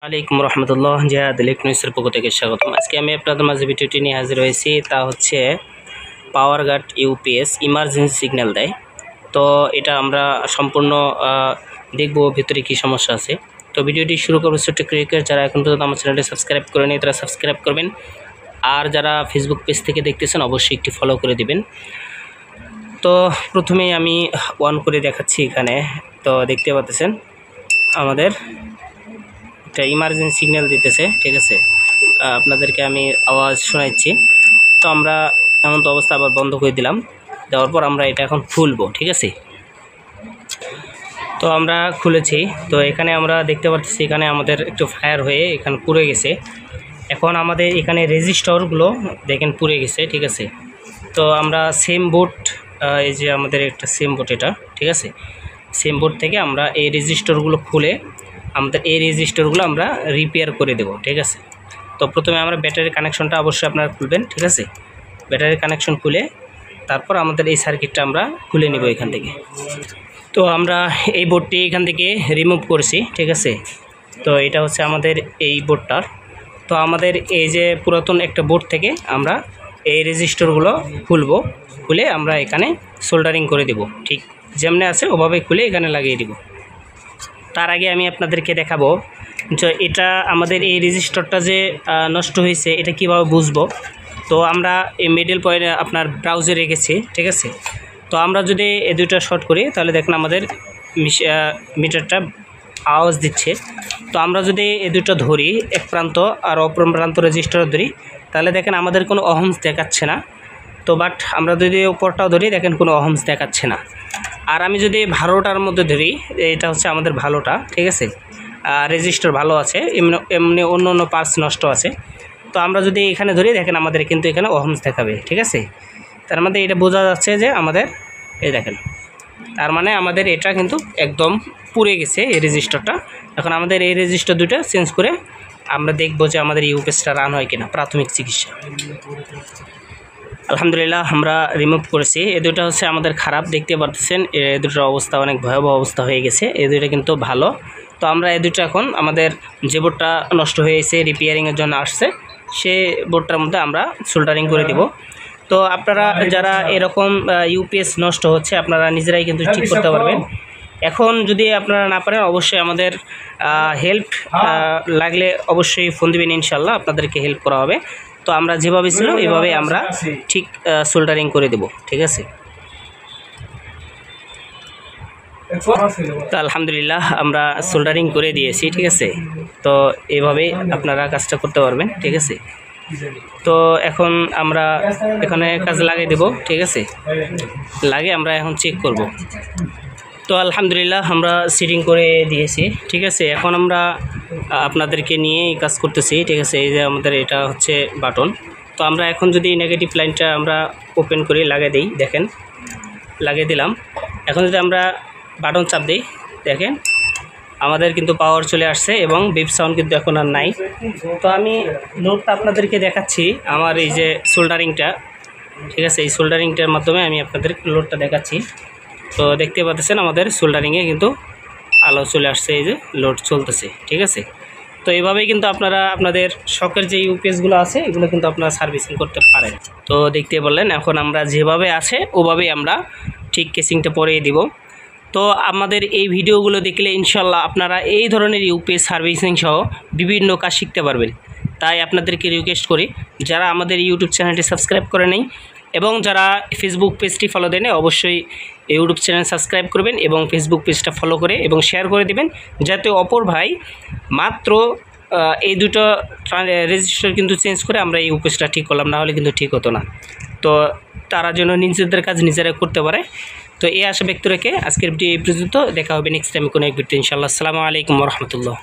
আলাইকুম রহমতুল্লাহ। জিহাদ ইলেকট্রনিক্সের পক্ষ থেকে স্বাগতম। আজকে আমি আপনাদের মাঝে ভিডিওটি নিয়ে হাজির হয়েছি। তা হচ্ছে পাওয়ার গার্ড ইউপিএস ইমার্জেন্সি সিগন্যাল দেয়। তো এটা আমরা সম্পূর্ণ দেখব ভিতরে কী সমস্যা আছে। তো ভিডিওটি শুরু করবো ছোট্ট ক্রিকেট। যারা এখন পর্যন্ত আমার চ্যানেলটি সাবস্ক্রাইব করেনি তারা সাবস্ক্রাইব করবেন, আর যারা ফেসবুক পেজ থেকে দেখতেছেন অবশ্যই একটি ফলো করে দিবেন। তো প্রথমেই আমি অন করে দেখাচ্ছি এখানে। তো দেখতে পাচ্ছেন আমাদের একটা ইমার্জেন্সি সিগন্যাল দিতেছে, ঠিক আছে। আপনাদেরকে আমি আওয়াজ শোনাচ্ছি। তো আমরা এমন তো অবস্থা আবার বন্ধ করে দিলাম। দেওয়ার পর আমরা এটা এখন খুলবো, ঠিক আছে। তো আমরা খুলেছি। তো এখানে আমরা দেখতে পাচ্ছি এখানে আমাদের একটু ফায়ার হয়ে এখানে পুড়ে গেছে। এখন আমাদের এখানে রেজিস্টারগুলো দেখেন পুড়ে গেছে, ঠিক আছে। তো আমরা সেম বোর্ড, এই যে আমাদের একটা সেম বোর্ড এটা, ঠিক আছে। সেম বোর্ড থেকে আমরা এই রেজিস্টারগুলো খুলে আমাদের এই রেজিস্টারগুলো আমরা রিপেয়ার করে দেব, ঠিক আছে। তো প্রথমে আমরা ব্যাটারির কানেকশনটা অবশ্যই আপনারা খুলবেন, ঠিক আছে। ব্যাটারির কানেকশন খুলে তারপর আমাদের এই সার্কিটটা আমরা খুলে নেব এখান থেকে। তো আমরা এই বোর্ডটি এখান থেকে রিমুভ করছি, ঠিক আছে। তো এটা হচ্ছে আমাদের এই বোর্ডটার। তো আমাদের এই যে পুরাতন একটা বোর্ড থেকে আমরা এই রেজিস্টারগুলো খুলে আমরা এখানে সোল্ডারিং করে দেব, ঠিক যেমনি আছে ওভাবে খুলে এখানে লাগিয়ে দেব। তার আগে আমি আপনাদেরকে দেখাবো যে এটা আমাদের এই রেজিস্টারটা যে নষ্ট হয়েছে এটা কিভাবে বুঝবো। তো আমরা এই মিডল পয়েন্টে আপনার ব্রাউজে রেখেছি, ঠিক আছে। তো আমরা যদি এই দুইটা শর্ট করি তাহলে দেখেন আমাদের মিটারটা আওয়াজ দিচ্ছে। তো আমরা যদি এই দুটো ধরি, এক প্রান্ত আর অপর প্রান্ত রেজিস্টার ধরি, তাহলে দেখেন আমাদের কোনো অহমস দেখাচ্ছে না। তো বাট আমরা যদি উপরটাও ধরি দেখেন কোনো অহমস দেখাচ্ছে না। আর আমি যদি ভালোটার মধ্যে ধরি, এটা হচ্ছে আমাদের ভালোটা, ঠিক আছে। রেজিস্টার ভালো আছে, এমনি অন্য অন্য পার্টস নষ্ট আছে। তো আমরা যদি এখানে ধরি দেখেন আমাদের কিন্তু এখানে অহমস দেখাবে, ঠিক আছে। তার মধ্যে এটা বোঝা যাচ্ছে যে আমাদের এই দেখেন, তার মানে আমাদের এটা কিন্তু একদম পুড়ে গেছে এই রেজিস্টারটা। এখন আমাদের এই রেজিস্টার দুটো চেঞ্জ করে আমরা দেখবো যে আমাদের ইউপিএসটা রান হয় কিনা। প্রাথমিক চিকিৎসা আলহামদুলিল্লাহ আমরা রিমুভ করেছি। এই দুটো হচ্ছে আমাদের খারাপ, দেখতে পাচ্ছেন এই দুটোর অবস্থা অনেক ভয়াবহ অবস্থা হয়ে গেছে। এই দুটো কিন্তু ভালো। তো আমরা এই দুটো এখন আমাদের যে বোর্ডটা নষ্ট হয়েছে রিপেয়ারিংয়ের জন্য আসছে সে বোর্ডটার মধ্যে আমরা সোল্ডারিং করে দিব। তো আপনারা যারা এরকম ইউপিএস নষ্ট হচ্ছে আপনারা নিজেরাই কিন্তু ঠিক করতে পারবেন। এখন যদি আপনারা না পারেন অবশ্যই আমাদের হেল্প লাগলে অবশ্যই ফোন দিবেন, ইনশাল্লাহ আপনাদেরকে হেল্প করা হবে। তো আমরা যেভাবে ছিল এভাবে আমরা ঠিক সোল্ডারিং করে দেব, ঠিক আছে। তো আলহামদুলিল্লাহ আমরা সোল্ডারিং করে দিয়েছি, ঠিক আছে। তো এভাবে আপনারা কাজটা করতে পারবেন, ঠিক আছে। তো এখন আমরা এখানে কাজে লাগিয়ে দেব, ঠিক আছে। লাগিয়ে আমরা এখন চেক করব। তো আলহামদুলিল্লাহ আমরা সিটিং করে দিয়েছি, ঠিক আছে। এখন আমরা আপনাদেরকে নিয়ে কাজ করতেছি, ঠিক আছে। এই যে আমাদের এটা হচ্ছে বাটন। তো আমরা এখন যদি নেগেটিভ লাইনটা আমরা ওপেন করে লাগিয়ে দিই, দেখেন লাগিয়ে দিলাম। এখন যদি আমরা বাটন চাপ দিই দেখেন আমাদের কিন্তু পাওয়ার চলে আসছে এবং বিপ সাউন্ড কিন্তু এখন আর নাই। তো আমি লোডটা আপনাদেরকে দেখাচ্ছি, আমার এই যে সোল্ডারিংটা, ঠিক আছে। এই সোল্ডারিংটার মাধ্যমে আমি আপনাদের লোডটা দেখাচ্ছি। তো দেখতে পাচ্ছেন আমাদের সোল্ডারিংয়ে কিন্তু আলো চলে আসছে, এই যে লোড চলতেছে, ঠিক আছে। তো এইভাবেই কিন্তু আপনারা আপনাদের শখের যে ইউপিএসগুলো আছে এগুলো কিন্তু আপনারা সার্ভিসিং করতে পারেন। তো দেখতে বললেন এখন আমরা যেভাবে আছে ওভাবেই আমরা ঠিক কেসিংটা পরিয়ে দিব। তো আমাদের এই ভিডিওগুলো দেখলে ইনশাল্লাহ আপনারা এই ধরনের ইউপিএস সার্ভিসিং সহ বিভিন্ন কাজ শিখতে পারবেন। তাই আপনাদেরকে রিকোয়েস্ট করি যারা আমাদের ইউটিউব চ্যানেলটি সাবস্ক্রাইব করে নেই এবং যারা ফেসবুক পেজটি ফলো দেন অবশ্যই ইউটিউব চ্যানেল সাবস্ক্রাইব করবেন এবং ফেসবুক পেজটা ফলো করে এবং শেয়ার করে দেবেন, যাতে অপর ভাই মাত্র এই দুটো রেজিস্টার কিন্তু চেঞ্জ করে আমরা এই ইউপিএসটা ঠিক করলাম, না হলে কিন্তু ঠিক হতো না। তো তারা যেন নিজেদের কাজ নিজেরা করতে পারে। তো এই আশা ব্যক্ত রেখে আজকের ভিডিও এই পর্যন্ত। দেখা হবে নেক্সট টাইম কোনো এক ভিডিও ইনশাআল্লাহ। আসসালামু আলাইকুম ওয়া রাহমাতুল্লাহ।